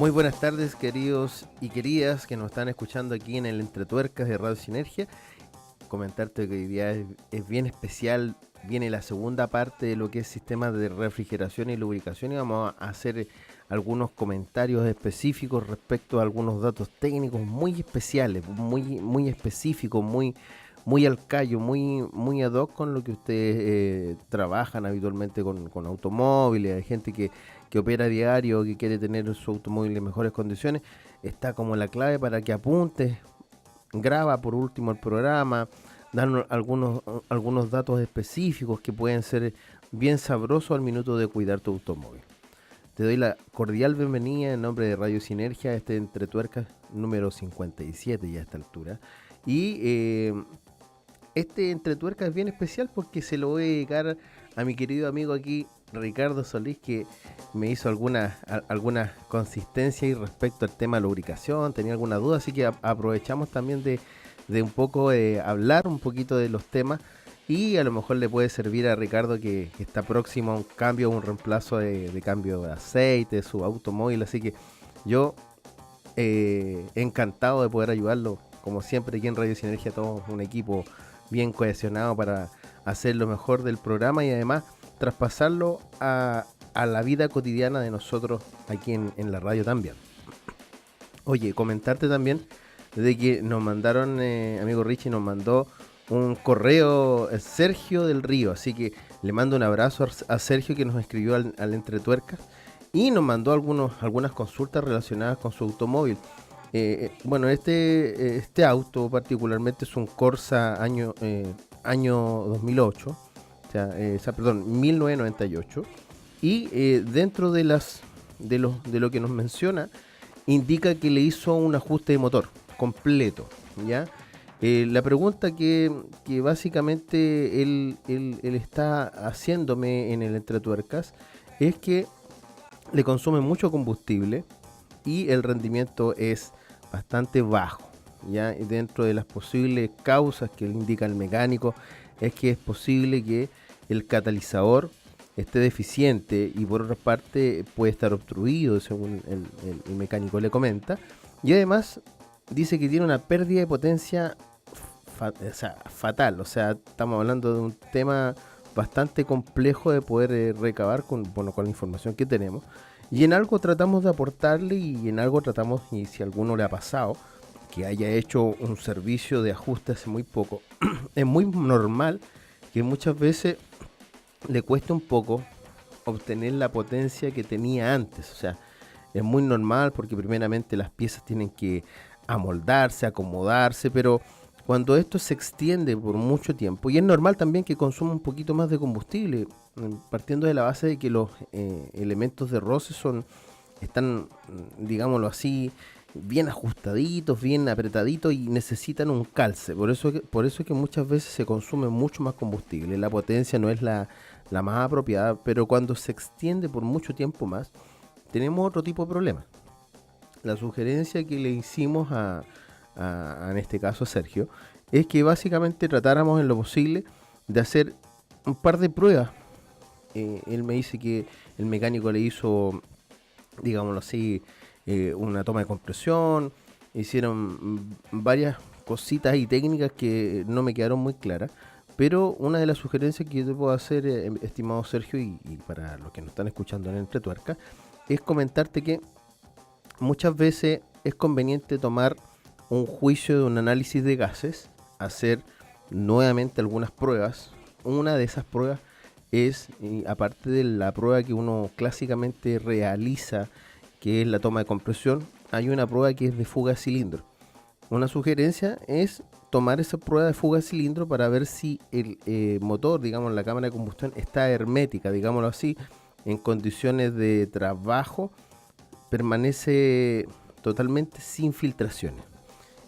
Muy buenas tardes, queridos y queridas que nos están escuchando aquí en el Entre Tuercas de Radio Sinergia. Comentarte que hoy día es bien especial. Viene la segunda parte de lo que es sistemas de refrigeración y lubricación y vamos a hacer algunos comentarios específicos respecto a algunos datos técnicos muy especiales, muy específicos, muy al callo, muy ad hoc con lo que ustedes trabajan habitualmente con automóviles. Hay gente que opera a diario, que quiere tener su automóvil en mejores condiciones. Está como la clave para que apuntes, graba por último el programa, dan algunos datos específicos que pueden ser bien sabrosos al minuto de cuidar tu automóvil. Te doy la cordial bienvenida en nombre de Radio Sinergia a este Entre Tuercas número 57 ya a esta altura. Y este Entre Tuercas es bien especial porque se lo voy a dedicar a mi querido amigo aquí, Ricardo Solís, que me hizo alguna consistencia y respecto al tema lubricación, tenía alguna duda, así que aprovechamos también de un poco hablar un poquito de los temas y a lo mejor le puede servir a Ricardo que está próximo a un cambio, un reemplazo de cambio de aceite, de su automóvil, así que yo encantado de poder ayudarlo, como siempre aquí en Radio Sinergia, todo un equipo bien cohesionado para hacer lo mejor del programa y además traspasarlo a la vida cotidiana de nosotros aquí en la radio también. Oye, comentarte también de que nos mandaron, amigo Richie nos mandó un correo, Sergio del Río, así que le mando un abrazo a Sergio que nos escribió al Entre Tuercas y nos mandó algunas consultas relacionadas con su automóvil. Bueno, este auto particularmente es un Corsa año 2008, perdón, 1998, y dentro de lo que nos menciona, indica que le hizo un ajuste de motor completo, ¿ya? La pregunta que básicamente él está haciéndome en el Entre Tuercas es que le consume mucho combustible y el rendimiento es bastante bajo, ¿ya? Y dentro de las posibles causas que le indica el mecánico es que es posible que el catalizador esté deficiente y por otra parte puede estar obstruido según el mecánico le comenta, y además dice que tiene una pérdida de potencia fatal, o sea, estamos hablando de un tema bastante complejo de poder recabar con la información que tenemos. Y en algo tratamos de aportarle y en algo tratamos, y si a alguno le ha pasado, que haya hecho un servicio de ajuste hace muy poco, es muy normal que muchas veces le cueste un poco obtener la potencia que tenía antes. O sea, es muy normal porque primeramente las piezas tienen que amoldarse, acomodarse, pero cuando esto se extiende por mucho tiempo, y es normal también que consuma un poquito más de combustible, partiendo de la base de que los elementos de roce están, digámoslo así, bien ajustaditos, bien apretaditos y necesitan un calce. Por eso es que muchas veces se consume mucho más combustible. La potencia no es la más apropiada, pero cuando se extiende por mucho tiempo más, tenemos otro tipo de problemas. La sugerencia que le hicimos en este caso a Sergio es que básicamente tratáramos en lo posible de hacer un par de pruebas. Él me dice que el mecánico le hizo, digámoslo así, una toma de compresión, hicieron varias cositas y técnicas que no me quedaron muy claras, pero una de las sugerencias que yo te puedo hacer, estimado Sergio, y para los que nos están escuchando en Entre Tuercas, es comentarte que muchas veces es conveniente tomar un juicio de un análisis de gases, hacer nuevamente algunas pruebas. Una de esas pruebas es, aparte de la prueba que uno clásicamente realiza, que es la toma de compresión, hay una prueba que es de fuga de cilindro. Una sugerencia es tomar esa prueba de fuga de cilindro para ver si el motor, digamos, la cámara de combustión está hermética, digámoslo así, en condiciones de trabajo, permanece totalmente sin filtraciones.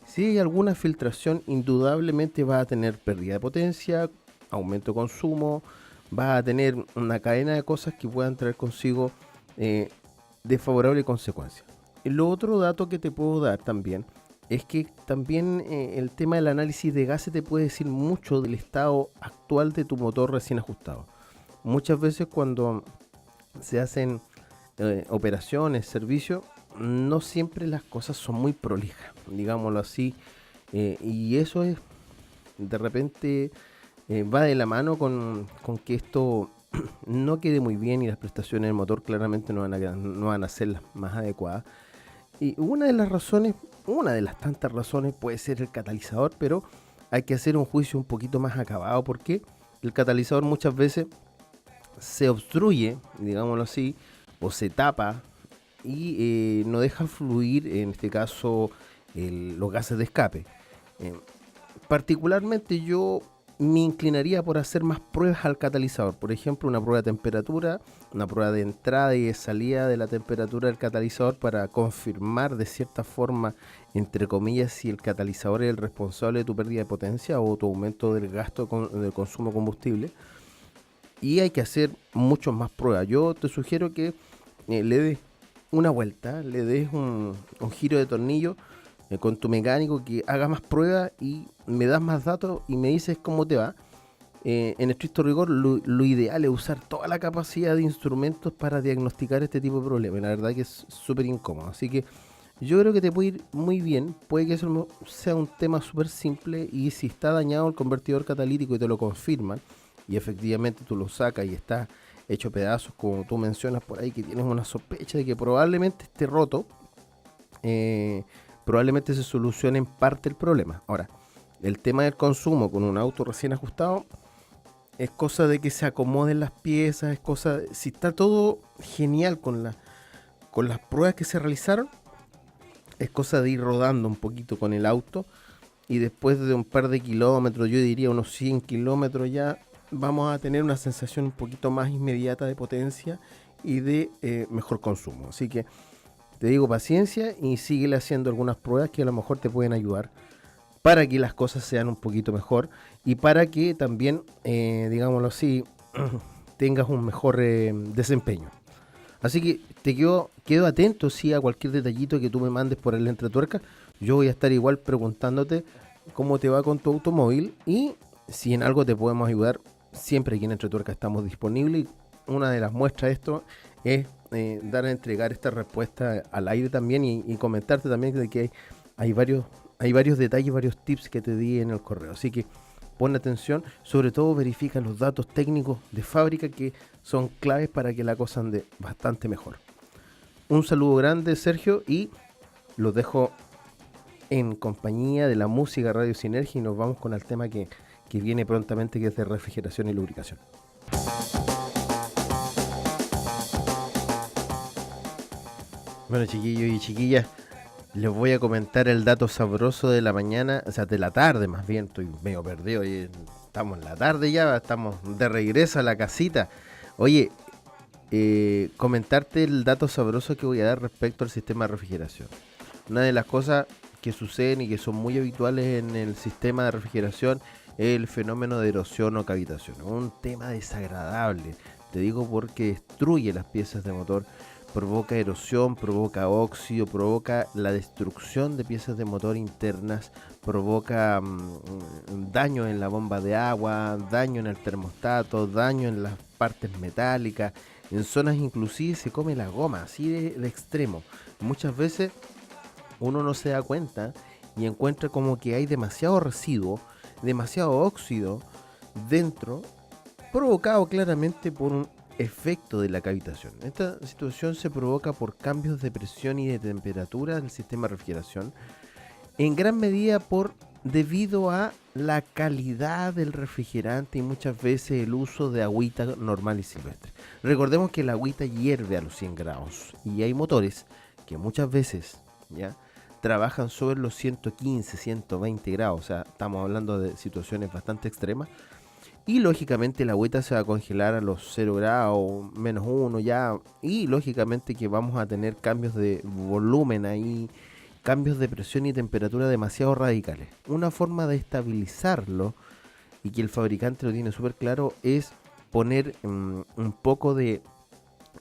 Si hay alguna filtración, indudablemente va a tener pérdida de potencia, aumento de consumo, va a tener una cadena de cosas que puedan traer consigo desfavorable consecuencia. El otro dato que te puedo dar también es que también el tema del análisis de gases te puede decir mucho del estado actual de tu motor recién ajustado. Muchas veces cuando se hacen operaciones, servicios, no siempre las cosas son muy prolijas, digámoslo así, y eso es, de repente, va de la mano con que esto no quede muy bien y las prestaciones del motor claramente no van a ser las más adecuadas. Y una de las tantas razones puede ser el catalizador, pero hay que hacer un juicio un poquito más acabado porque el catalizador muchas veces se obstruye, digámoslo así, o se tapa y no deja fluir, en este caso, los gases de escape. Eh, Particularmente yo me inclinaría por hacer más pruebas al catalizador. Por ejemplo, una prueba de temperatura, una prueba de entrada y de salida de la temperatura del catalizador para confirmar de cierta forma, entre comillas, si el catalizador es el responsable de tu pérdida de potencia o tu aumento del gasto del consumo de combustible. Y hay que hacer muchas más pruebas. Yo te sugiero que le des una vuelta, le des un giro de tornillo con tu mecánico, que haga más pruebas y me das más datos y me dices cómo te va. En estricto rigor, lo ideal es usar toda la capacidad de instrumentos para diagnosticar este tipo de problemas. La verdad que es súper incómodo. Así que yo creo que te puede ir muy bien. Puede que eso sea un tema súper simple y si está dañado el convertidor catalítico y te lo confirman y efectivamente tú lo sacas y está hecho pedazos, como tú mencionas por ahí, que tienes una sospecha de que probablemente esté roto, probablemente se solucione en parte el problema. Ahora, el tema del consumo con un auto recién ajustado es cosa de que se acomoden las piezas, es cosa si está todo genial con las pruebas que se realizaron, es cosa de ir rodando un poquito con el auto y después de un par de kilómetros, yo diría unos 100 kilómetros ya, vamos a tener una sensación un poquito más inmediata de potencia y de mejor consumo. Así que te digo paciencia y síguele haciendo algunas pruebas que a lo mejor te pueden ayudar para que las cosas sean un poquito mejor y para que también, digámoslo así, tengas un mejor desempeño. Así que quedo atento sí, a cualquier detallito que tú me mandes por el entretuerca. Yo voy a estar igual preguntándote cómo te va con tu automóvil y si en algo te podemos ayudar. Siempre aquí en Entretuerca estamos disponibles y una de las muestras de esto es dar a entregar esta respuesta al aire también y comentarte también de que hay varios detalles, varios tips que te di en el correo. Así que pon atención, sobre todo verifica los datos técnicos de fábrica que son claves para que la cosa ande bastante mejor. Un saludo grande, Sergio, y los dejo en compañía de la música Radio Sinergia y nos vamos con el tema que viene prontamente, que es de refrigeración y lubricación. Bueno, chiquillos y chiquillas, les voy a comentar el dato sabroso de la mañana, o sea, de la tarde más bien, estoy medio perdido, y estamos en la tarde ya, estamos de regreso a la casita. Oye, comentarte el dato sabroso que voy a dar respecto al sistema de refrigeración. Una de las cosas que suceden y que son muy habituales en el sistema de refrigeración es el fenómeno de erosión o cavitación. Un tema desagradable, te digo, porque destruye las piezas de motor, provoca erosión, provoca óxido, provoca la destrucción de piezas de motor internas, provoca daño en la bomba de agua, daño en el termostato, daño en las partes metálicas, en zonas inclusive se come la goma, así de extremo. Muchas veces uno no se da cuenta y encuentra como que hay demasiado residuo, demasiado óxido dentro, provocado claramente por un efecto de la cavitación. Esta situación se provoca por cambios de presión y de temperatura del sistema de refrigeración, en gran medida debido a la calidad del refrigerante y muchas veces el uso de agüita normal y silvestre. Recordemos que la agüita hierve a los 100 grados y hay motores que muchas veces ya trabajan sobre los 115, 120 grados, o sea, estamos hablando de situaciones bastante extremas. Y lógicamente la agüita se va a congelar a los 0 grados, menos 1 ya. Y lógicamente que vamos a tener cambios de volumen ahí, cambios de presión y temperatura demasiado radicales. Una forma de estabilizarlo, y que el fabricante lo tiene súper claro, es poner un poco de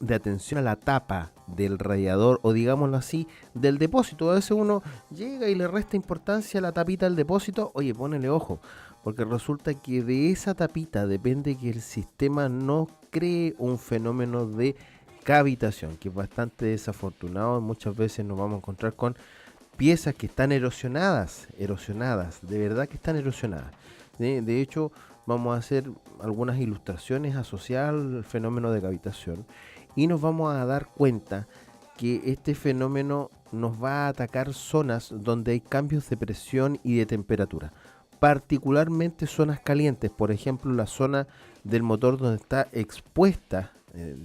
atención a la tapa del radiador, o digámoslo así, del depósito. A veces uno llega y le resta importancia a la tapita del depósito. Oye, ponele ojo, porque resulta que de esa tapita depende que el sistema no cree un fenómeno de cavitación, que es bastante desafortunado. Muchas veces nos vamos a encontrar con piezas que están erosionadas, de verdad que están erosionadas. De hecho, vamos a hacer algunas ilustraciones asociadas al fenómeno de cavitación y nos vamos a dar cuenta que este fenómeno nos va a atacar zonas donde hay cambios de presión y de temperatura, particularmente zonas calientes, por ejemplo la zona del motor donde está expuesta,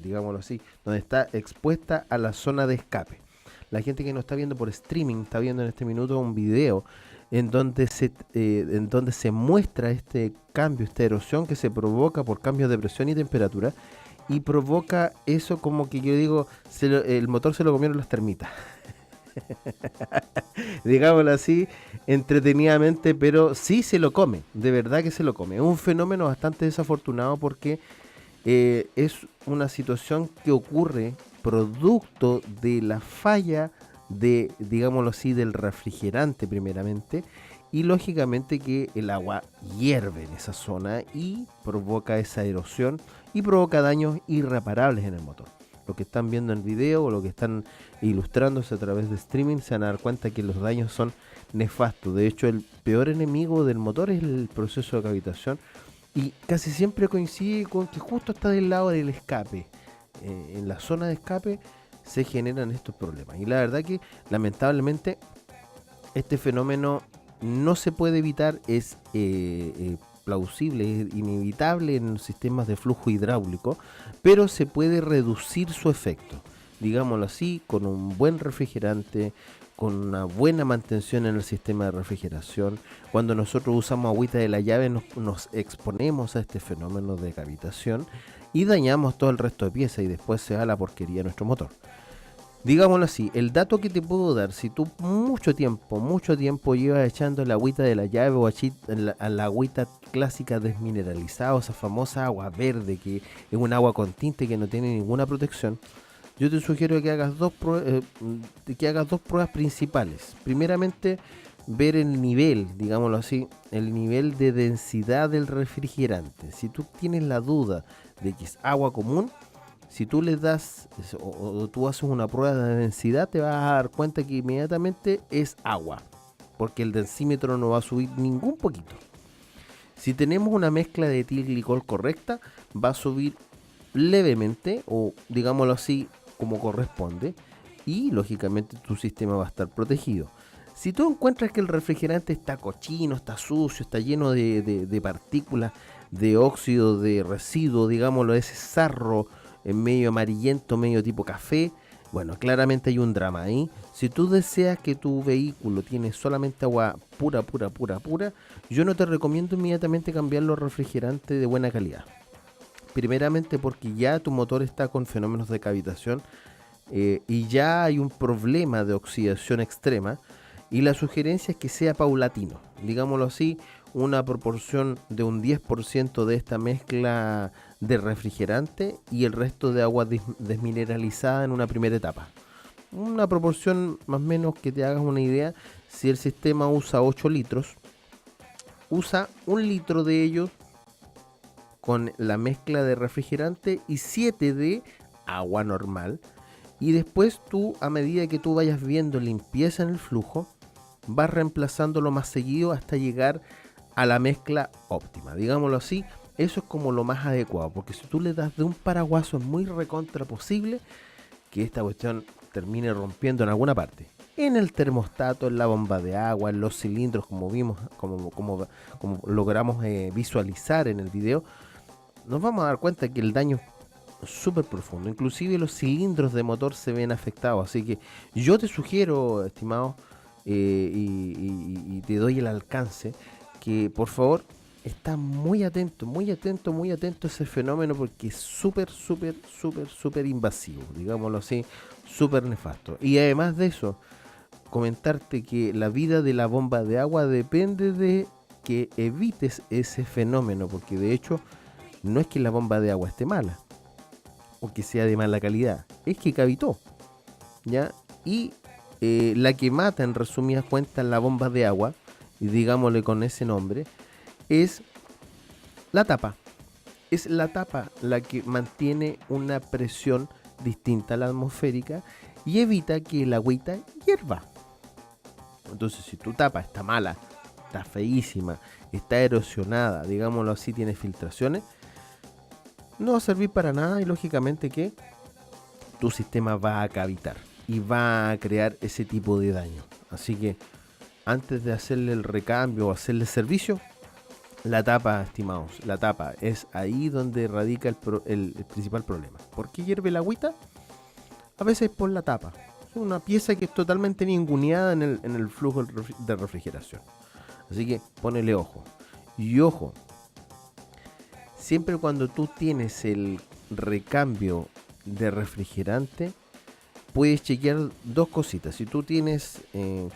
digámoslo así, donde está expuesta a la zona de escape. La gente que nos está viendo por streaming está viendo en este minuto un video en donde se muestra este cambio, esta erosión que se provoca por cambios de presión y temperatura, y provoca eso como que yo digo, el motor se lo comieron las termitas. Digámoslo así, entretenidamente, pero sí se lo come, de verdad que se lo come. Es un fenómeno bastante desafortunado porque es una situación que ocurre producto de la falla de, digámoslo así, del refrigerante primeramente, y lógicamente que el agua hierve en esa zona y provoca esa erosión y provoca daños irreparables en el motor. Lo que están viendo en video o lo que están ilustrándose a través de streaming se van a dar cuenta que los daños son nefastos. De hecho, el peor enemigo del motor es el proceso de cavitación, y casi siempre coincide con que justo está del lado del escape. En la zona de escape se generan estos problemas. Y la verdad que lamentablemente este fenómeno no se puede evitar, es plausible, es inevitable en los sistemas de flujo hidráulico, pero se puede reducir su efecto, digámoslo así, con un buen refrigerante, con una buena mantención en el sistema de refrigeración. Cuando nosotros usamos agüita de la llave nos exponemos a este fenómeno de cavitación y dañamos todo el resto de piezas y después se va la porquería de nuestro motor. Digámoslo así, el dato que te puedo dar, si tú mucho tiempo llevas echando la agüita de la llave o a la agüita clásica desmineralizada, esa famosa agua verde que es un agua con tinte que no tiene ninguna protección, yo te sugiero que hagas dos pruebas principales. Primeramente, ver el nivel, digámoslo así, el nivel de densidad del refrigerante. Si tú tienes la duda de que es agua común, si tú le das o tú haces una prueba de densidad, te vas a dar cuenta que inmediatamente es agua, porque el densímetro no va a subir ningún poquito. Si tenemos una mezcla de etilglicol correcta, va a subir levemente, o digámoslo así, como corresponde, y lógicamente tu sistema va a estar protegido. Si tú encuentras que el refrigerante está cochino, está sucio, está lleno de partículas, de óxido, de residuo, digámoslo, ese sarro en medio amarillento, medio tipo café, bueno, claramente hay un drama ahí. Si tú deseas que tu vehículo tiene solamente agua pura, yo no te recomiendo inmediatamente cambiar los refrigerantes de buena calidad. Primeramente porque ya tu motor está con fenómenos de cavitación y ya hay un problema de oxidación extrema, y la sugerencia es que sea paulatino, digámoslo así, una proporción de un 10% de esta mezcla de refrigerante y el resto de agua desmineralizada en una primera etapa. Una proporción más o menos que te hagas una idea. Si el sistema usa 8 litros, usa 1 litro de ellos con la mezcla de refrigerante y 7 de agua normal. Y después tú, a medida que tú vayas viendo limpieza en el flujo, vas reemplazándolo más seguido hasta llegar a la mezcla óptima, digámoslo así. Eso es como lo más adecuado, porque si tú le das de un paraguaso es muy recontra posible que esta cuestión termine rompiendo en alguna parte, en el termostato, en la bomba de agua, en los cilindros, como vimos, como logramos visualizar en el video. Nos vamos a dar cuenta que el daño es súper profundo, inclusive los cilindros de motor se ven afectados. Así que yo te sugiero, estimado, y te doy el alcance, que por favor está muy atento a ese fenómeno, porque es súper invasivo, digámoslo así, súper nefasto. Y además de eso, comentarte que la vida de la bomba de agua depende de que evites ese fenómeno, porque de hecho no es que la bomba de agua esté mala o que sea de mala calidad, es que cavitó, ¿ya? Y la que mata, en resumidas cuentas, la bomba de agua, y digámosle con ese nombre, es la tapa. Es la tapa la que mantiene una presión distinta a la atmosférica y evita que el agüita hierva. Entonces, si tu tapa está mala, está feísima, está erosionada, digámoslo así, tiene filtraciones, no va a servir para nada y lógicamente que tu sistema va a cavitar y va a crear ese tipo de daño. Así que antes de hacerle el recambio o hacerle el servicio, la tapa, estimados, la tapa es ahí donde radica el principal problema. ¿Por qué hierve la agüita? A veces por la tapa. Es una pieza que es totalmente ninguneada en el flujo de refrigeración. Así que ponele ojo. Y ojo, siempre cuando tú tienes el recambio de refrigerante, puedes chequear dos cositas. Si tú tienes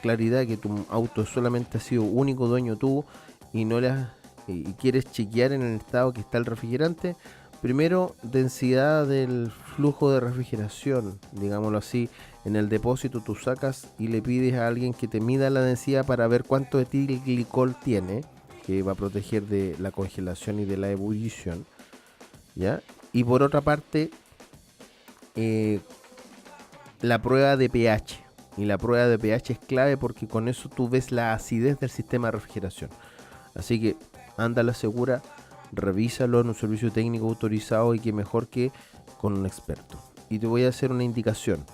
claridad que tu auto solamente ha sido único dueño tú y no le has, y quieres chequear en el estado que está el refrigerante, primero densidad del flujo de refrigeración, digámoslo así, en el depósito tú sacas y le pides a alguien que te mida la densidad para ver cuánto etilglicol tiene, que va a proteger de la congelación y de la ebullición, ¿ya? Y por otra parte, la prueba de pH. Y la prueba de pH es clave porque con eso tú ves la acidez del sistema de refrigeración. Así que anda a la segura, revísalo en un servicio técnico autorizado y que mejor que con un experto. Y te voy a hacer una indicación.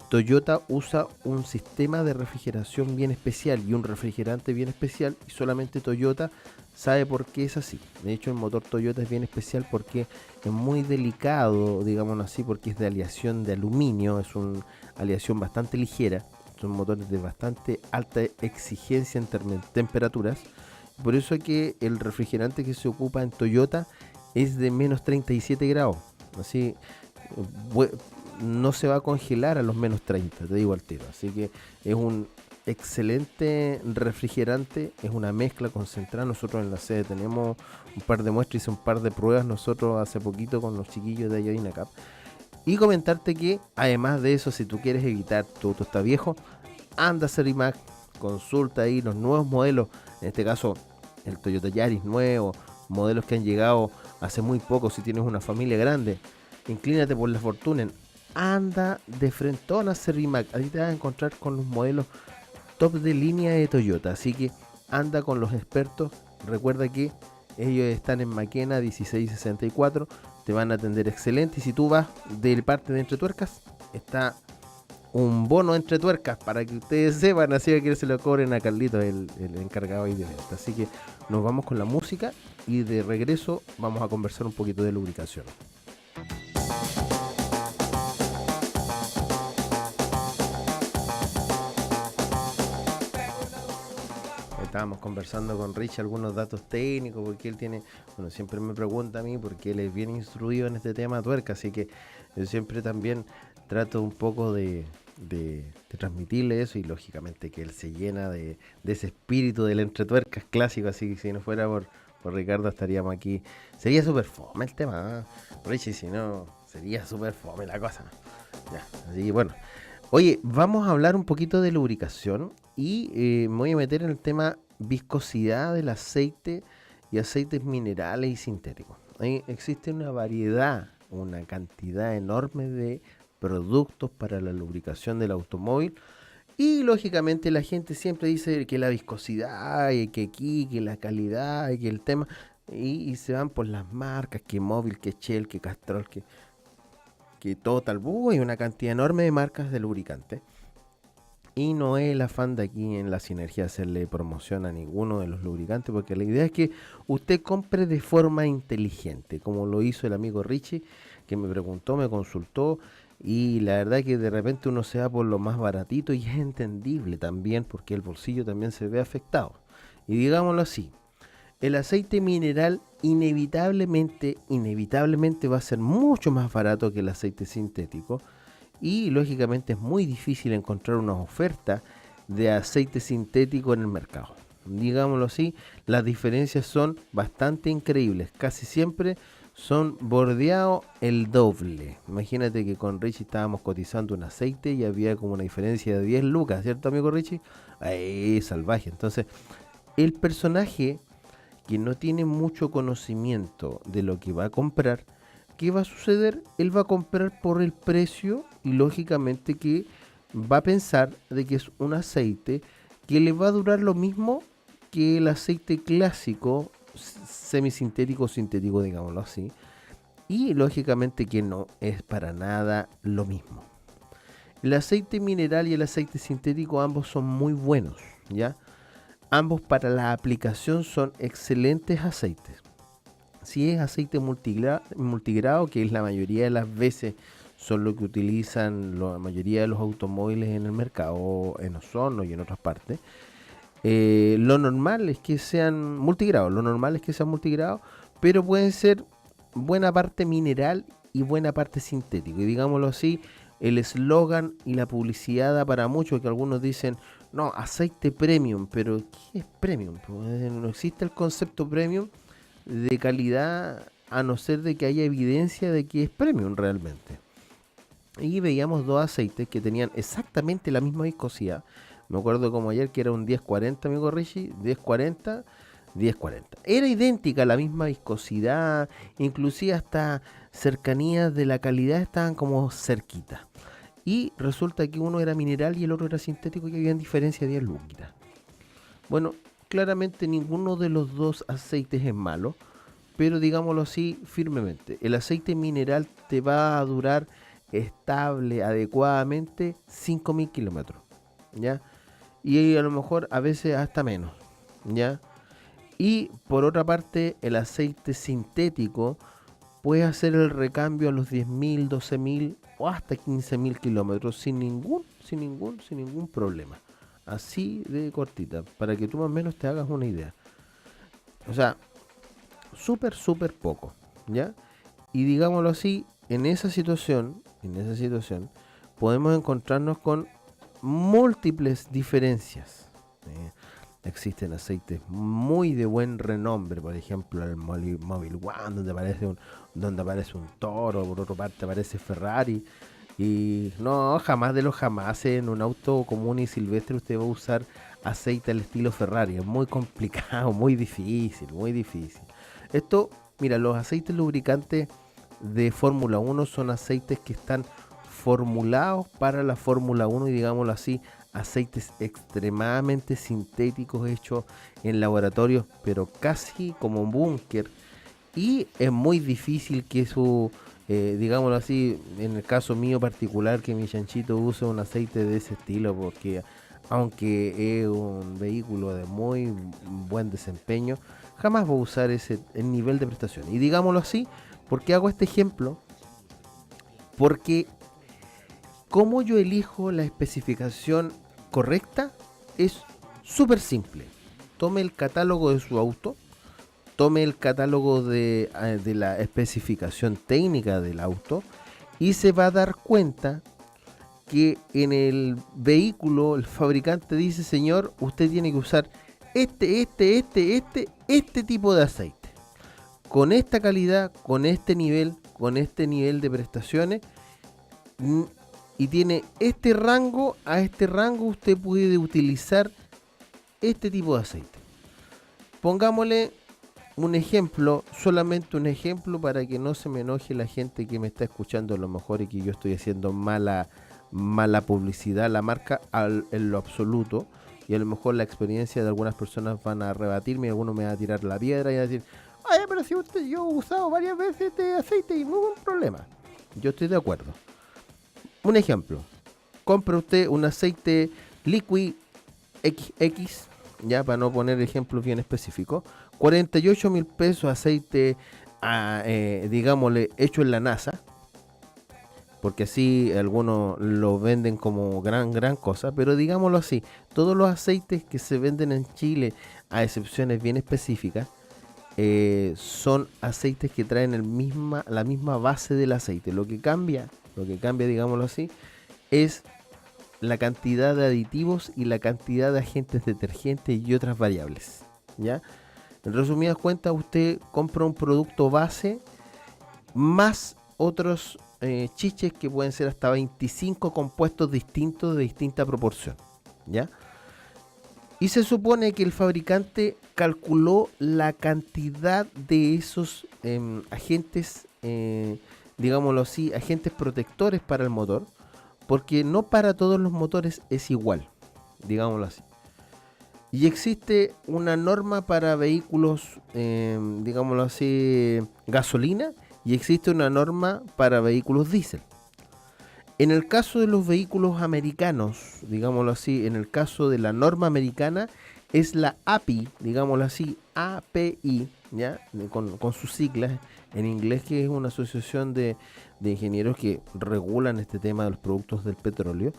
Toyota usa un sistema de refrigeración bien especial y un refrigerante bien especial y solamente Toyota sabe por qué es así. De hecho, el motor Toyota es bien especial porque es muy delicado, digámoslo así, porque es de aleación de aluminio, es una aleación bastante ligera, son motores de bastante alta exigencia en temperaturas. Por eso es que el refrigerante que se ocupa en Toyota es de menos 37 grados. Así no se va a congelar a los menos 30, te digo al tiro. Así que es un excelente refrigerante, es una mezcla concentrada. Nosotros en la sede tenemos un par de muestras, hice un par de pruebas nosotros hace poquito con los chiquillos de Ayodinacap. Y comentarte que además de eso, si tú quieres evitar tu auto está viejo, anda a Serimac, consulta ahí los nuevos modelos, en este caso el Toyota Yaris nuevo, modelos que han llegado hace muy poco. Si tienes una familia grande, inclínate por la Fortuner, anda de frentón a Servimac, ahí te vas a encontrar con los modelos top de línea de Toyota, así que anda con los expertos. Recuerda que ellos están en Maquena 1664, te van a atender excelente. Y si tú vas del parte de Entre Tuercas, está un bono entre tuercas para que ustedes sepan, así que se lo cobren a Carlito, el encargado ahí de venta. Así que nos vamos con la música y de regreso vamos a conversar un poquito de lubricación. Estábamos conversando con Rich algunos datos técnicos, porque él tiene, bueno, siempre me pregunta a mí, porque él es bien instruido en este tema tuerca, así que yo siempre también trato un poco de transmitirle eso, y lógicamente que él se llena de ese espíritu del entretuercas clásico. Así que si no fuera por Ricardo estaríamos aquí, sería súper fome el tema, ¿eh? Richie, si no, sería súper fome la cosa. Ya, así que bueno. Oye, vamos a hablar un poquito de lubricación y me voy a meter en el tema viscosidad del aceite y aceites minerales y sintéticos. Ahí existe una variedad, una cantidad enorme de productos para la lubricación del automóvil, y lógicamente la gente siempre dice que la viscosidad y que aquí, que la calidad y que el tema, y se van por las marcas, que Móvil, que Shell, que Castrol, que Total, hay una cantidad enorme de marcas de lubricante. Y no es el afán de aquí en la sinergia hacerle promoción a ninguno de los lubricantes, porque la idea es que usted compre de forma inteligente, como lo hizo el amigo Richie, que me preguntó, me consultó, y la verdad que de repente uno se va por lo más baratito, y es entendible también porque el bolsillo también se ve afectado. Y digámoslo así, el aceite mineral inevitablemente va a ser mucho más barato que el aceite sintético, y lógicamente es muy difícil encontrar una oferta de aceite sintético en el mercado. Digámoslo así, las diferencias son bastante increíbles, casi siempre son bordeados el doble. Imagínate que con Richie estábamos cotizando un aceite y había como una diferencia de 10 lucas, ¿cierto, amigo Richie? ¡Ay, salvaje! Entonces, el personaje que no tiene mucho conocimiento de lo que va a comprar, ¿qué va a suceder? Él va a comprar por el precio y lógicamente que va a pensar de que es un aceite que le va a durar lo mismo que el aceite clásico, semisintético o sintético, digámoslo así. Y lógicamente que no es para nada lo mismo. El aceite mineral y el aceite sintético ambos son muy buenos, ¿ya? Ambos para la aplicación son excelentes aceites. Si es aceite multigrado, que es la mayoría de las veces son lo que utilizan la mayoría de los automóviles en el mercado, en Osorno y en otras partes, lo normal es que sean multigrados, pero pueden ser buena parte mineral y buena parte sintético. Y digámoslo así, el eslogan y la publicidad da para mucho, que algunos dicen, no, aceite premium, pero ¿qué es premium? Pues no existe el concepto premium de calidad a no ser de que haya evidencia de que es premium realmente. Y veíamos dos aceites que tenían exactamente la misma viscosidad. Me acuerdo como ayer que era un 1040, amigo Richie, 1040, 1040. Era idéntica, la misma viscosidad, inclusive hasta cercanías de la calidad estaban como cerquita. Y resulta que uno era mineral y el otro era sintético y había diferencia de 10 lucas. Bueno, claramente ninguno de los dos aceites es malo, pero digámoslo así firmemente, el aceite mineral te va a durar estable, adecuadamente 5.000 kilómetros, ¿ya? Y a lo mejor a veces hasta menos, ¿ya? Y por otra parte, el aceite sintético puede hacer el recambio a los 10.000, 12.000 o hasta 15.000 kilómetros sin ningún problema. Así de cortita, para que tú más o menos te hagas una idea. O sea, súper poco, ¿ya? Y digámoslo así, en esa situación, podemos encontrarnos con múltiples diferencias. Existen aceites muy de buen renombre, por ejemplo el Mobil One, donde aparece un toro, por otra parte aparece Ferrari. Y no, jamás de los jamás en un auto común y silvestre usted va a usar aceite al estilo Ferrari. Es muy complicado, muy difícil. Esto, mira, los aceites lubricantes de Fórmula 1 son aceites que están formulados para la Fórmula 1 y digámoslo así, aceites extremadamente sintéticos hechos en laboratorios, pero casi como un búnker. Y es muy difícil que digámoslo así, en el caso mío particular, que mi chanchito use un aceite de ese estilo, porque aunque es un vehículo de muy buen desempeño, jamás voy a usar el nivel de prestación. Y digámoslo así, ¿por qué hago este ejemplo? Porque cómo yo elijo la especificación correcta es súper simple. Tome el catálogo de su auto, tome el catálogo de la especificación técnica del auto y se va a dar cuenta que en el vehículo el fabricante dice, señor, usted tiene que usar este tipo de aceite. Con esta calidad, con este nivel de prestaciones, y tiene este rango, a este rango usted puede utilizar este tipo de aceite. Pongámosle un ejemplo, solamente un ejemplo para que no se me enoje la gente que me está escuchando a lo mejor y que yo estoy haciendo mala publicidad a la marca en lo absoluto, y a lo mejor la experiencia de algunas personas van a rebatirme y alguno me va a tirar la piedra y va a decir, ay, pero si yo he usado varias veces este aceite y no hubo un problema. Yo estoy de acuerdo. Un ejemplo, compra usted un aceite Liquid XX, ya para no poner ejemplos bien específicos, 48.000 pesos aceite, digámosle, hecho en la NASA, porque así algunos lo venden como gran cosa, pero digámoslo así, todos los aceites que se venden en Chile, a excepciones bien específicas, son aceites que traen la misma base del aceite. Lo que cambia, digámoslo así, es la cantidad de aditivos y la cantidad de agentes detergentes y otras variables, ¿ya? En resumidas cuentas, usted compra un producto base más otros chiches que pueden ser hasta 25 compuestos distintos de distinta proporción, ¿ya? Y se supone que el fabricante calculó la cantidad de esos agentes digámoslo así, agentes protectores para el motor, porque no para todos los motores es igual, digámoslo así. Y existe una norma para vehículos, digámoslo así, gasolina, y existe una norma para vehículos diésel. En el caso de los vehículos americanos, digámoslo así, en el caso de la norma americana, es la API, digámoslo así, API, ¿ya? Con sus siglas en inglés, que es una asociación de ingenieros que regulan este tema de los productos del petróleo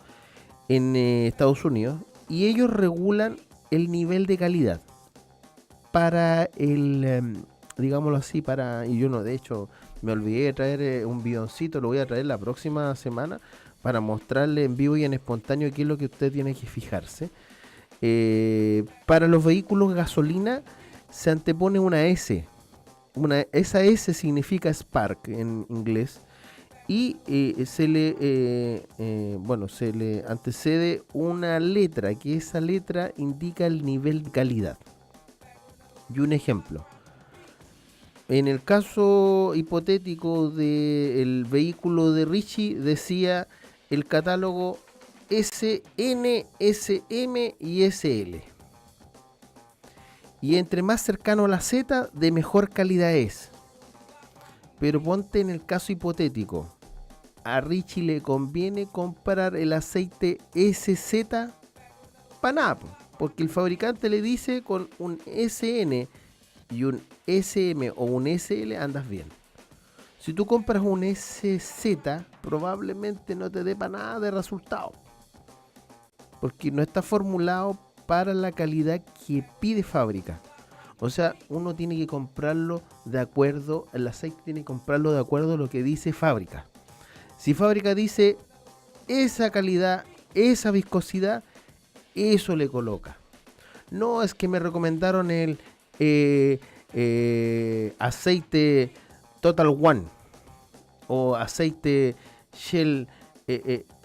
en Estados Unidos, y ellos regulan el nivel de calidad para digámoslo así, y yo no, de hecho, me olvidé de traer un bidoncito, lo voy a traer la próxima semana para mostrarle en vivo y en espontáneo qué es lo que usted tiene que fijarse. Para los vehículos gasolina se antepone una S. Esa S significa Spark en inglés. Y se le antecede una letra, que esa letra indica el nivel de calidad. Y un ejemplo. En el caso hipotético del vehículo de Richie, decía el catálogo SN, SM y SL. Y entre más cercano a la Z, de mejor calidad es. Pero ponte en el caso hipotético. A Richie le conviene comprar el aceite SZ para nada, porque el fabricante le dice con un SN y un SM o un SL andas bien. Si tú compras un SZ, probablemente no te dé para nada de resultado, porque no está formulado para la calidad que pide fábrica. O sea, uno tiene que comprarlo de acuerdo, el aceite tiene que comprarlo de acuerdo a lo que dice fábrica. Si fábrica dice esa calidad, esa viscosidad, eso le coloca. No es que me recomendaron el aceite Total One o aceite Shell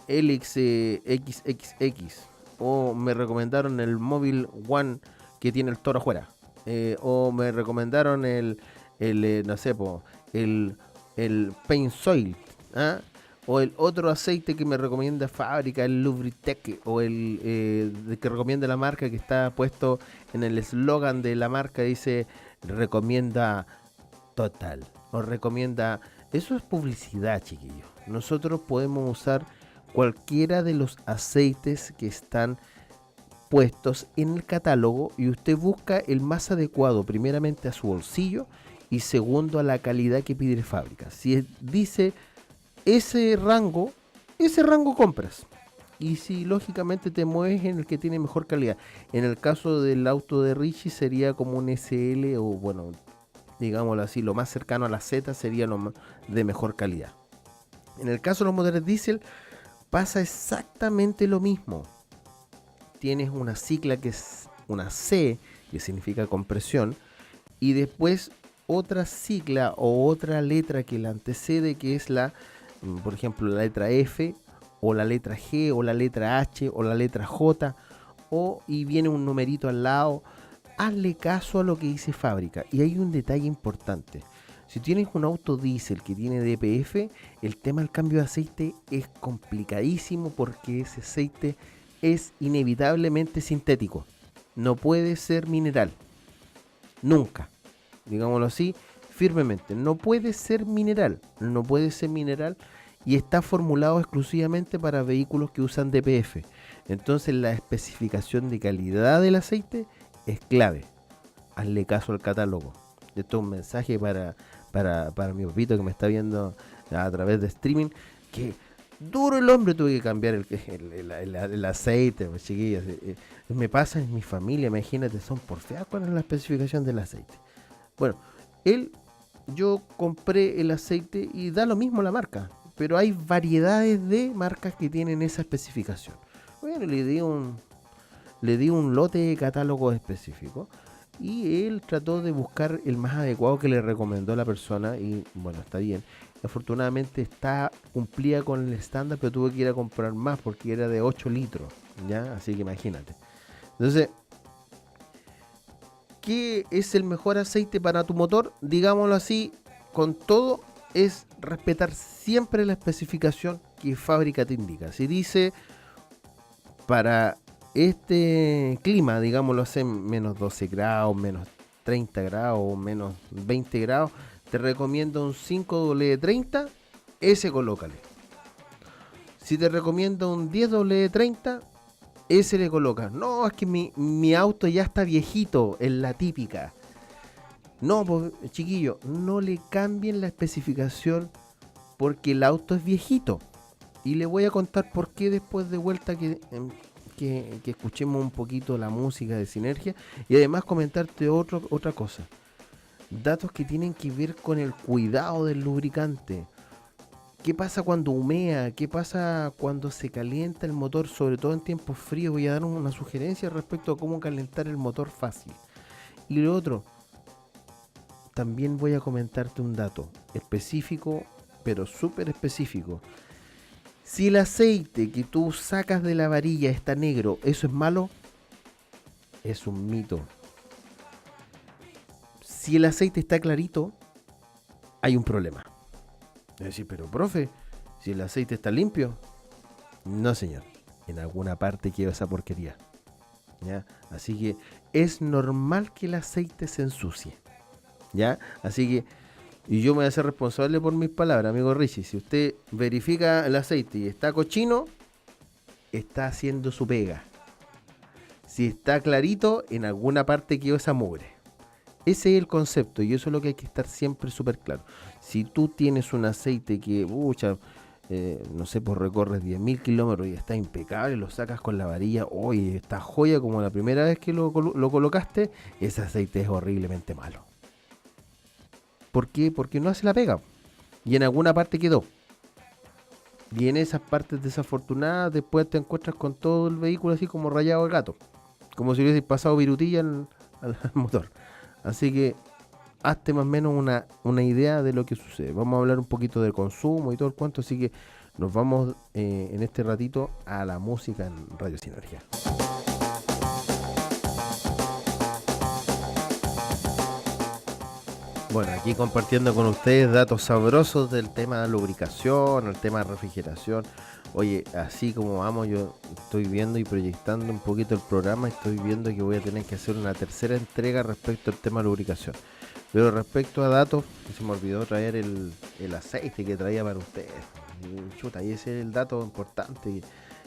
Helix XXX, o me recomendaron el Móvil One que tiene el toro afuera, o me recomendaron el no sé, el Paint Soil, ¿ah? O el otro aceite que me recomienda fábrica, el Lubritech, o el que recomienda la marca, que está puesto en el eslogan de la marca, dice recomienda Total, o recomienda. Eso es publicidad, chiquillos. Nosotros podemos usar cualquiera de los aceites que están puestos en el catálogo, y usted busca el más adecuado, primeramente a su bolsillo y segundo a la calidad que pide la fábrica. Si dice ese rango compras. Y si lógicamente te mueves en el que tiene mejor calidad. En el caso del auto de Richie sería como un SL, o bueno, digámoslo así, lo más cercano a la Z sería lo de mejor calidad. En el caso de los motores diésel pasa exactamente lo mismo. Tienes una sigla que es una C, que significa compresión, y después otra sigla o otra letra que la antecede, que es por ejemplo, la letra F, o la letra G, o la letra H, o la letra J, y viene un numerito al lado. Hazle caso a lo que dice fábrica. Y hay un detalle importante. Si tienes un auto diésel que tiene DPF, el tema del cambio de aceite es complicadísimo, porque ese aceite es inevitablemente sintético. No puede ser mineral. Nunca. Digámoslo así, firmemente. No puede ser mineral. No puede ser mineral. Y está formulado exclusivamente para vehículos que usan DPF. Entonces la especificación de calidad del aceite es clave. Hazle caso al catálogo. Esto es un mensaje para mi papito que me está viendo a través de streaming. Que duro el hombre, tuve que cambiar el aceite, pues, chiquillos. Me pasa en mi familia, imagínate, son porfiados con la especificación del aceite. Bueno, yo compré el aceite y da lo mismo la marca, pero hay variedades de marcas que tienen esa especificación. Bueno, le di un lote de catálogo específico, y él trató de buscar el más adecuado que le recomendó la persona, y bueno, está bien. Afortunadamente cumplía con el estándar, pero tuve que ir a comprar más porque era de 8 litros, ¿ya? Así que imagínate. Entonces, ¿qué es el mejor aceite para tu motor? Digámoslo así, con todo, es respetar siempre la especificación que fábrica te indica. Si dice para este clima, digámoslo así, menos 12 grados, menos 30 grados, menos 20 grados, te recomiendo un 5W30, ese colócale. Si te recomiendo un 10W30, ese le colocas. No, es que mi auto ya está viejito, es la típica. No, pues, chiquillo, no le cambien la especificación porque el auto es viejito. Y le voy a contar por qué después de vuelta que escuchemos un poquito la música de Sinergia. Y además comentarte otra cosa. Datos que tienen que ver con el cuidado del lubricante. ¿Qué pasa cuando humea? ¿Qué pasa cuando se calienta el motor? Sobre todo en tiempos fríos. Voy a dar una sugerencia respecto a cómo calentar el motor fácil. Y lo otro, también voy a comentarte un dato específico, pero súper específico. Si el aceite que tú sacas de la varilla está negro, ¿eso es malo? Es un mito. Si el aceite está clarito, hay un problema. Es decir, pero profe, si el aceite está limpio. No, señor. En alguna parte queda esa porquería. ¿Ya? Así que es normal que el aceite se ensucie. ¿Ya? Así que, y yo me voy a hacer responsable por mis palabras, amigo Richie. Si usted verifica el aceite y está cochino, está haciendo su pega. Si está clarito, en alguna parte quedó esa mugre. Ese es el concepto y eso es lo que hay que estar siempre súper claro. Si tú tienes un aceite que, no sé, pues recorres 10.000 kilómetros y está impecable, lo sacas con la varilla, oye, está joya como la primera vez que lo colocaste, ese aceite es horriblemente malo. ¿Por qué? Porque no hace la pega. Y en alguna parte quedó. Y en esas partes desafortunadas después te encuentras con todo el vehículo así como rayado de gato. Como si hubiese pasado virutilla al motor. Así que hazte más o menos una idea de lo que sucede. Vamos a hablar un poquito del consumo y todo el cuento, así que nos vamos en este ratito a la música en Radio Sinergia. Bueno, aquí compartiendo con ustedes datos sabrosos del tema de lubricación, el tema de refrigeración. Oye, así como vamos, yo estoy viendo y proyectando un poquito el programa, estoy viendo que voy a tener que hacer una tercera entrega respecto al tema de lubricación. Pero respecto a datos, se me olvidó traer el aceite que traía para ustedes. Chuta, y ese es el dato importante,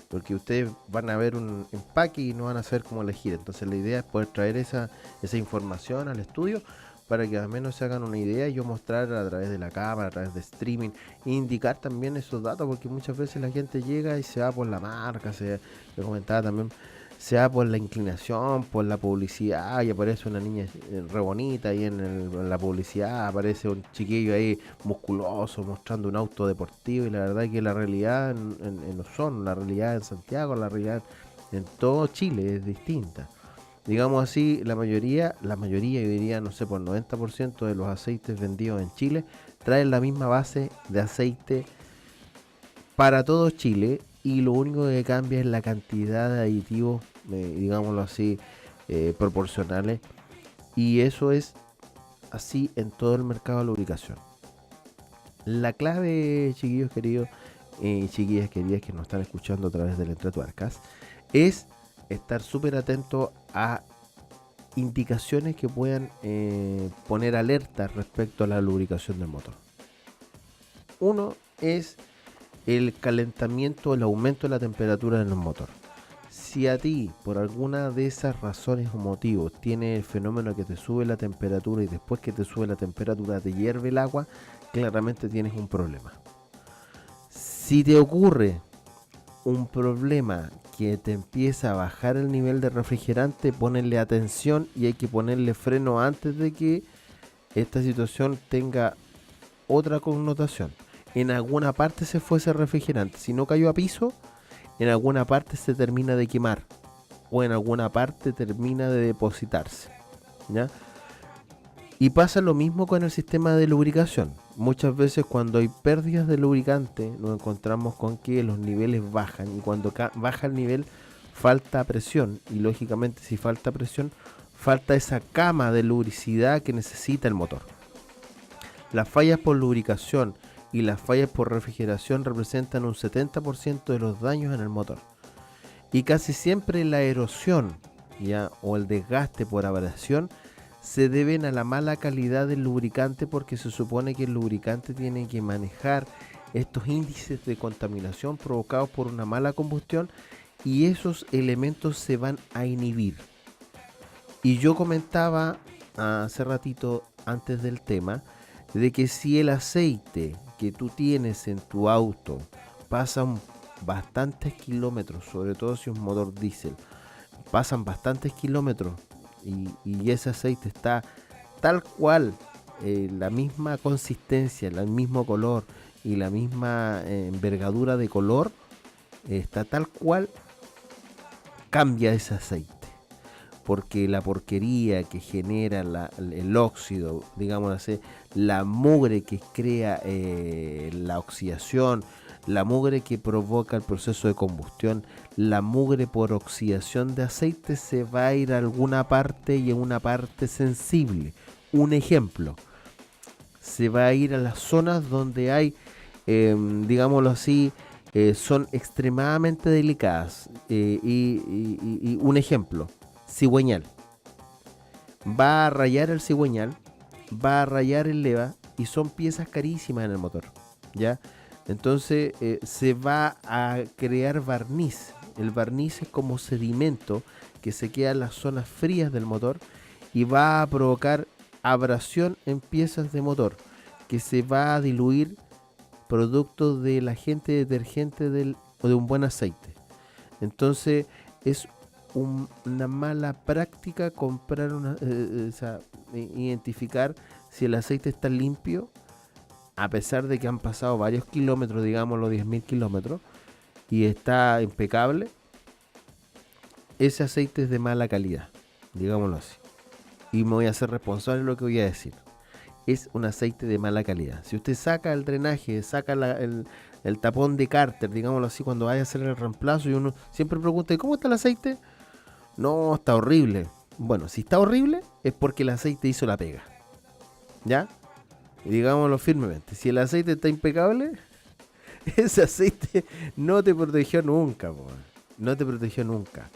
porque ustedes van a ver un empaque y no van a saber cómo elegir. Entonces la idea es poder traer esa información al estudio para que al menos se hagan una idea y yo mostrar a través de la cámara, a través de streaming, e indicar también esos datos, porque muchas veces la gente llega y se va por la marca, le comentaba también, se va por la inclinación, por la publicidad, y aparece una niña re bonita y en la publicidad aparece un chiquillo ahí musculoso mostrando un auto deportivo, y la verdad es que la realidad en Osorno, la realidad en Santiago, la realidad en todo Chile es distinta. Digamos así, la mayoría, yo diría, no sé, por 90% de los aceites vendidos en Chile traen la misma base de aceite para todo Chile, y lo único que cambia es la cantidad de aditivos, digámoslo así, proporcionales, y eso es así en todo el mercado de lubricación. La clave, chiquillos queridos y chiquillas queridas que nos están escuchando a través del Entre Tuercas, es estar súper atento a indicaciones que puedan poner alerta respecto a la lubricación del motor. Uno es el calentamiento, el aumento de la temperatura en el motor. Si a ti, por alguna de esas razones o motivos, tiene el fenómeno que te sube la temperatura y después que te sube la temperatura te hierve el agua, claramente tienes un problema. Si te ocurre un problema que te empieza a bajar el nivel de refrigerante, ponle atención y hay que ponerle freno antes de que esta situación tenga otra connotación. En alguna parte se fue ese refrigerante, si no cayó a piso, en alguna parte se termina de quemar o en alguna parte termina de depositarse, ¿ya? Y pasa lo mismo con el sistema de lubricación. Muchas veces cuando hay pérdidas de lubricante nos encontramos con que los niveles bajan, y cuando baja el nivel falta presión, y lógicamente si falta presión falta esa cama de lubricidad que necesita el motor. Las fallas por lubricación y las fallas por refrigeración representan un 70% de los daños en el motor. Y casi siempre la erosión, ¿ya?, o el desgaste por abrasión se deben a la mala calidad del lubricante, porque se supone que el lubricante tiene que manejar estos índices de contaminación provocados por una mala combustión, y esos elementos se van a inhibir. Y yo comentaba hace ratito, antes del tema, de que si el aceite que tú tienes en tu auto pasa bastantes kilómetros, sobre todo si es un motor diésel, pasan bastantes kilómetros y ese aceite está tal cual, la misma consistencia, el mismo color y la misma envergadura de color, está tal cual, cambia ese aceite. Porque la porquería que genera el óxido, digamos así, la mugre que crea la oxidación, la mugre que provoca el proceso de combustión, la mugre por oxidación de aceite se va a ir a alguna parte, y en una parte sensible. Un ejemplo, se va a ir a las zonas donde hay, digámoslo así, son extremadamente delicadas. Y un ejemplo, cigüeñal. Va a rayar el cigüeñal, va a rayar el leva, y son piezas carísimas en el motor, ¿ya? Entonces se va a crear barniz. El barniz es como sedimento que se queda en las zonas frías del motor y va a provocar abrasión en piezas de motor, que se va a diluir producto del agente detergente o de un buen aceite. Entonces es una mala práctica comprar identificar si el aceite está limpio, a pesar de que han pasado varios kilómetros, digamos los 10.000 kilómetros, y está impecable. Ese aceite es de mala calidad, digámoslo así. Y me voy a hacer responsable de lo que voy a decir. Es un aceite de mala calidad. Si usted saca el drenaje, saca el tapón de cárter, digámoslo así, cuando vaya a hacer el reemplazo, y uno siempre pregunta: ¿cómo está el aceite? No, está horrible. Bueno, si está horrible es porque el aceite hizo la pega, ¿ya? Y digámoslo firmemente, si el aceite está impecable, ese aceite no te protegió nunca, no te protegió nunca.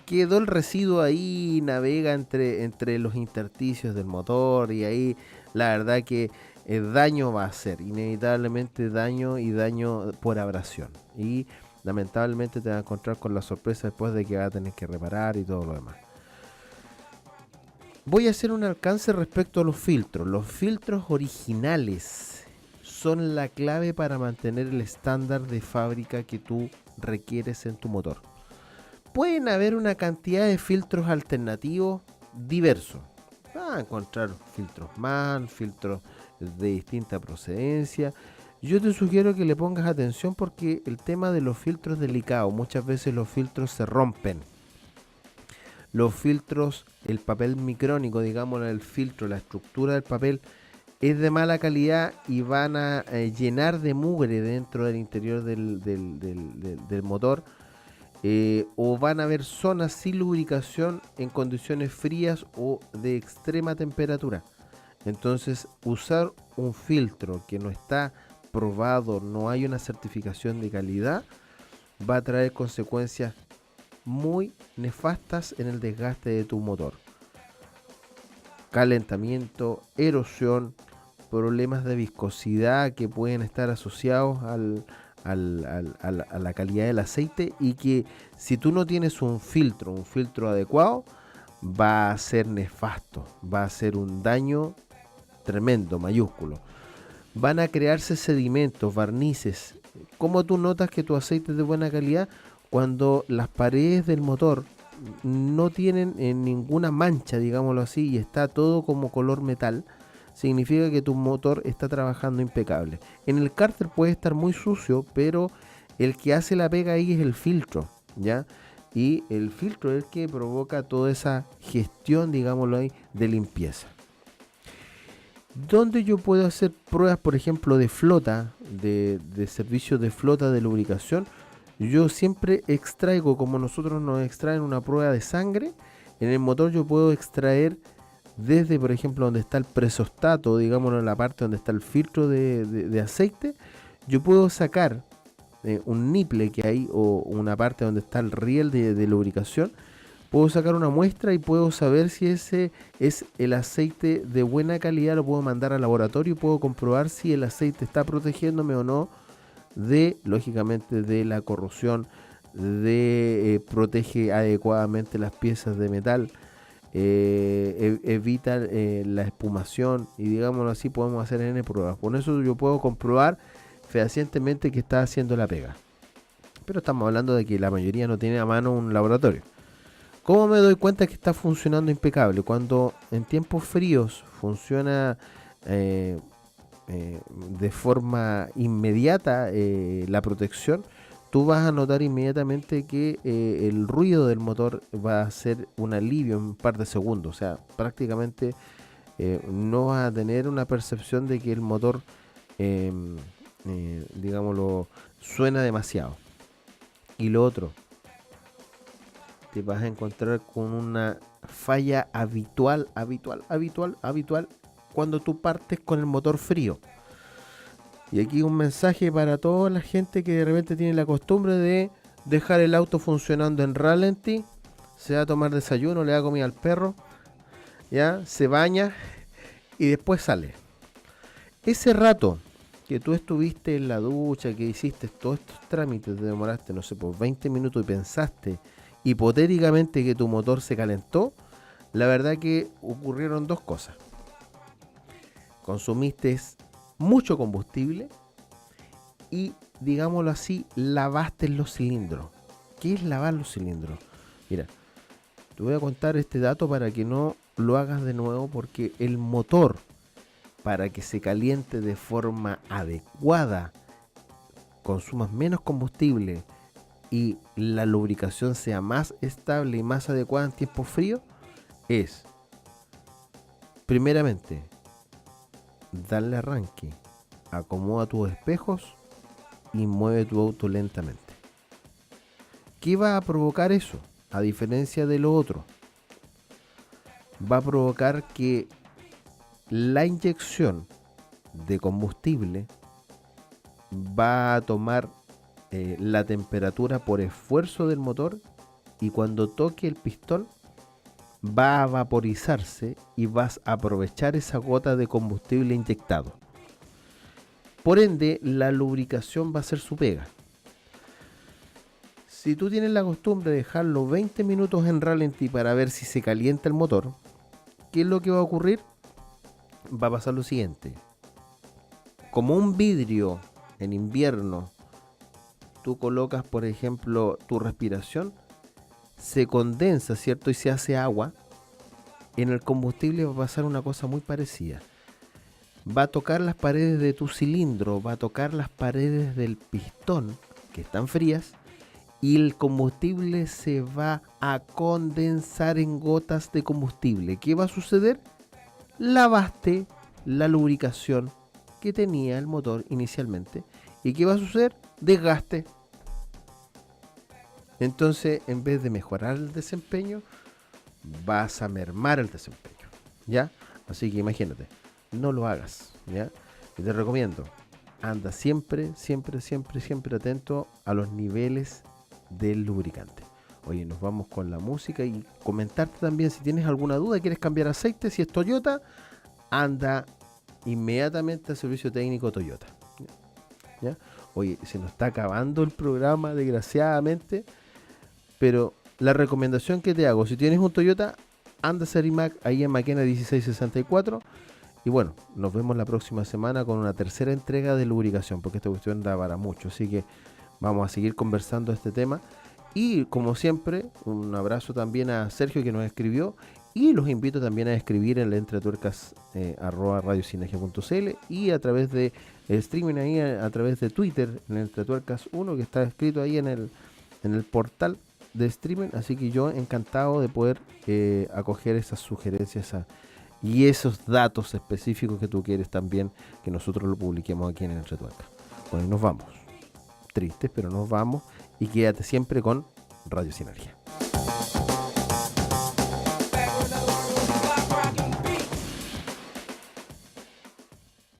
Quedó el residuo ahí, navega entre los intersticios del motor, y ahí la verdad que el daño va a ser inevitablemente daño, y daño por abrasión. Y lamentablemente te vas a encontrar con la sorpresa después de que vas a tener que reparar y todo lo demás. Voy a hacer un alcance respecto a los filtros. Los filtros originales son la clave para mantener el estándar de fábrica que tú requieres en tu motor. Pueden haber una cantidad de filtros alternativos diversos. Vas a encontrar filtros MAN, filtros de distinta procedencia. Yo te sugiero que le pongas atención, porque el tema de los filtros es delicado. Muchas veces los filtros se rompen. Los filtros, el papel micrónico, digamos, el filtro, la estructura del papel es de mala calidad, y van a llenar de mugre dentro del interior del motor, o van a haber zonas sin lubricación en condiciones frías o de extrema temperatura. Entonces, usar un filtro que no está probado, no hay una certificación de calidad, va a traer consecuencias muy nefastas en el desgaste de tu motor. Calentamiento, erosión, problemas de viscosidad que pueden estar asociados a la calidad del aceite, y que si tú no tienes un filtro adecuado, va a ser nefasto, va a ser un daño tremendo, mayúsculo. Van a crearse sedimentos, barnices. ¿Cómo tú notas que tu aceite es de buena calidad? Cuando las paredes del motor no tienen ninguna mancha, digámoslo así, y está todo como color metal, significa que tu motor está trabajando impecable. En el cárter puede estar muy sucio, pero el que hace la pega ahí es el filtro, ¿ya? Y el filtro es el que provoca toda esa gestión, digámoslo ahí, de limpieza. ¿Dónde yo puedo hacer pruebas, por ejemplo, de flota, de servicios de flota de lubricación? Yo siempre extraigo, como nosotros nos extraen una prueba de sangre, en el motor yo puedo extraer desde, por ejemplo, donde está el presostato, digámoslo, en la parte donde está el filtro de aceite, yo puedo sacar un nipple que hay, o una parte donde está el riel de lubricación. Puedo sacar una muestra y puedo saber si ese es el aceite de buena calidad. Lo puedo mandar al laboratorio y puedo comprobar si el aceite está protegiéndome o no lógicamente, de la corrosión, protege adecuadamente las piezas de metal, evita la espumación, y digámoslo así, podemos hacer N pruebas. Con eso yo puedo comprobar fehacientemente que está haciendo la pega. Pero estamos hablando de que la mayoría no tiene a mano un laboratorio. ¿Cómo me doy cuenta que está funcionando impecable? Cuando en tiempos fríos funciona de forma inmediata la protección, tú vas a notar inmediatamente que el ruido del motor va a ser un alivio en un par de segundos. O sea, prácticamente no vas a tener una percepción de que el motor, digámoslo, suena demasiado. Y lo otro, te vas a encontrar con una falla habitual cuando tú partes con el motor frío. Y aquí un mensaje para toda la gente que de repente tiene la costumbre de dejar el auto funcionando en ralentí, se va a tomar desayuno, le da comida al perro, ya se baña y después sale. Ese rato que tú estuviste en la ducha, que hiciste todos estos trámites, te demoraste, no sé, por 20 minutos y pensaste hipotéticamente que tu motor se calentó, la verdad que ocurrieron dos cosas. Consumiste mucho combustible y, digámoslo así, lavaste los cilindros. ¿Qué es lavar los cilindros? Mira, te voy a contar este dato para que no lo hagas de nuevo, porque el motor, para que se caliente de forma adecuada, consumas menos combustible y la lubricación sea más estable y más adecuada en tiempo frío, es, primeramente, darle arranque, acomoda tus espejos y mueve tu auto lentamente. ¿Qué va a provocar eso? A diferencia de lo otro, va a provocar que la inyección de combustible va a tomar la temperatura por esfuerzo del motor, y cuando toque el pistón va a vaporizarse y vas a aprovechar esa gota de combustible inyectado. Por ende, la lubricación va a ser su pega. Si tú tienes la costumbre de dejarlo 20 minutos en ralentí para ver si se calienta el motor, ¿qué es lo que va a ocurrir? Va a pasar lo siguiente. Como un vidrio en invierno, tú colocas, por ejemplo, tu respiración, se condensa, ¿cierto? Y se hace agua. En el combustible va a pasar una cosa muy parecida. Va a tocar las paredes de tu cilindro, va a tocar las paredes del pistón, que están frías, y el combustible se va a condensar en gotas de combustible. ¿Qué va a suceder? Lavaste la lubricación que tenía el motor inicialmente. ¿Y qué va a suceder? Desgaste. Entonces, en vez de mejorar el desempeño, vas a mermar el desempeño, ¿ya? Así que imagínate, no lo hagas, ¿ya? Y te recomiendo, anda siempre atento a los niveles del lubricante. Oye, nos vamos con la música y comentarte también si tienes alguna duda, quieres cambiar aceite, si es Toyota, anda inmediatamente al servicio técnico Toyota, ¿ya? Oye, se nos está acabando el programa, desgraciadamente, pero la recomendación que te hago, si tienes un Toyota, anda a Serimac ahí en Maquena 1664. Y bueno, nos vemos la próxima semana con una tercera entrega de lubricación, porque esta cuestión da para mucho. Así que vamos a seguir conversando este tema. Y como siempre, un abrazo también a Sergio, que nos escribió. Y los invito también a escribir en el entretuercas @radiosinergia.cl, y a través de streaming ahí, a través de Twitter, en el entretuercas 1, que está escrito ahí en el portal de streaming. Así que yo encantado de poder acoger esas sugerencias y esos datos específicos que tú quieres también que nosotros lo publiquemos aquí en el Entretuercas. Bueno, y nos vamos, tristes, pero nos vamos, y quédate siempre con Radio Sinergia.